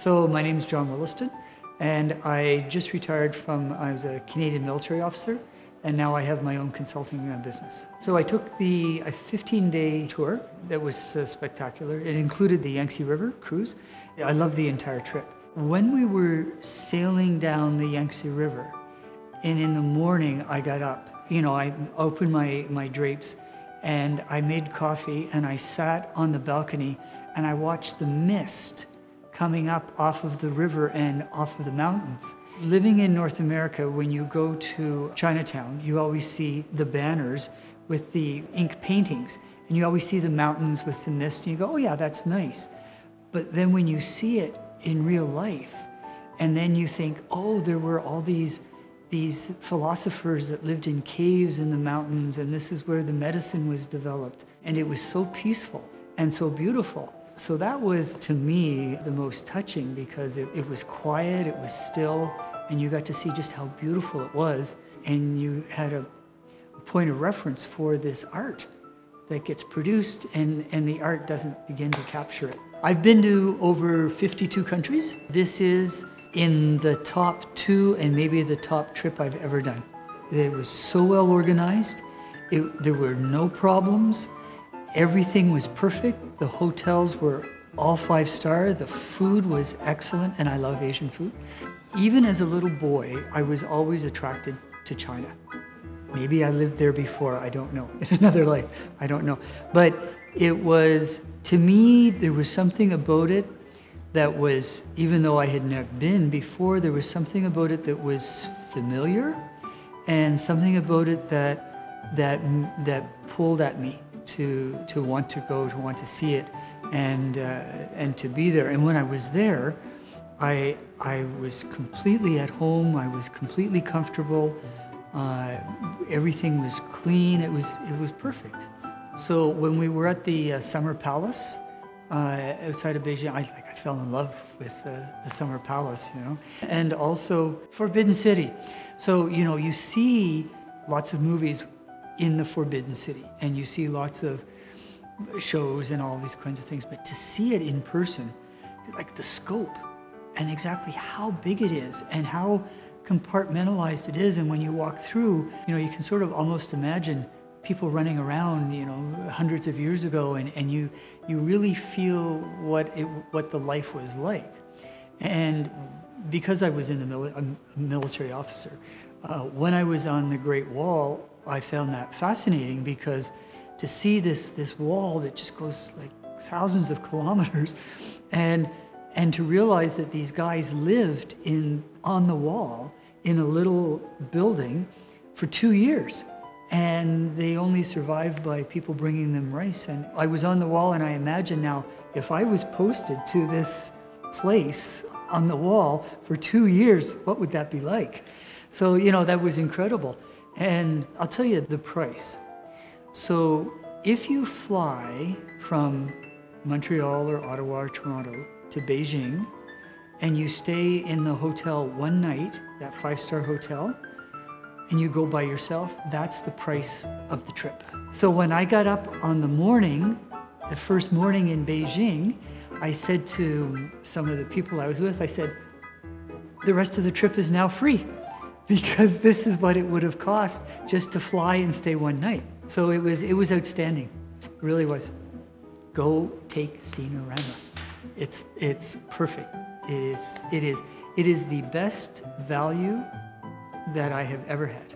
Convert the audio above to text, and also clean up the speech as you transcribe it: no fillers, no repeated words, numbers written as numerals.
So my name is John Williston, and I just retired I was a Canadian military officer, and now I have my own consulting business. So I took a 15-day tour that was spectacular. It included the Yangtze River cruise. I loved the entire trip. When we were sailing down the Yangtze River, and in the morning I got up, I opened my drapes and I made coffee and I sat on the balcony and I watched the mist coming up off of the river and off of the mountains. Living in North America, when you go to Chinatown, you always see the banners with the ink paintings, and you always see the mountains with the mist, and you go, oh yeah, that's nice. But then when you see it in real life, and then you think, oh, there were all these philosophers that lived in caves in the mountains, and this is where the medicine was developed. And it was so peaceful and so beautiful. So that was, to me, the most touching, because it was quiet, it was still, and you got to see just how beautiful it was. And you had a point of reference for this art that gets produced, and the art doesn't begin to capture it. I've been to over 52 countries. This is in the top 2 and maybe the top trip I've ever done. It was so well organized. There were no problems. Everything was perfect. The hotels were all 5-star. The food was excellent, and I love Asian food. Even as a little boy, I was always attracted to China. Maybe I lived there before, I don't know. In another life, I don't know. But it was, to me, there was something about it that was, even though I had never been before, there was something about it that was familiar, and something about it that pulled at me to want to go, to want to see it, and to be there. And when I was there, I was completely at home. I was completely comfortable. Everything was clean. It was perfect. So when we were at the Summer Palace outside of Beijing, I fell in love with the Summer Palace, and also Forbidden City. So you see lots of movies in the Forbidden City, and you see lots of shows and all these kinds of things, but to see it in person, like the scope and exactly how big it is and how compartmentalized it is, and when you walk through, you can sort of almost imagine people running around, hundreds of years ago, and you really feel what the life was like. And because I was I'm a military officer, when I was on the Great Wall, I found that fascinating, because to see this wall that just goes like thousands of kilometers, and to realize that these guys lived on the wall in a little building for 2 years, and they only survived by people bringing them rice. And I was on the wall, and I imagine now, if I was posted to this place on the wall for 2 years, what would that be like? So, that was incredible. And I'll tell you the price. So if you fly from Montreal or Ottawa or Toronto to Beijing, and you stay in the hotel one night, that 5-star hotel, and you go by yourself, that's the price of the trip. So when I got up on the first morning in Beijing, I said to some of the people I was with, I said, the rest of the trip is now free, because this is what it would have cost just to fly and stay one night. So it was outstanding, it really was. Go take Sinorama. It's perfect. It is the best value that I have ever had.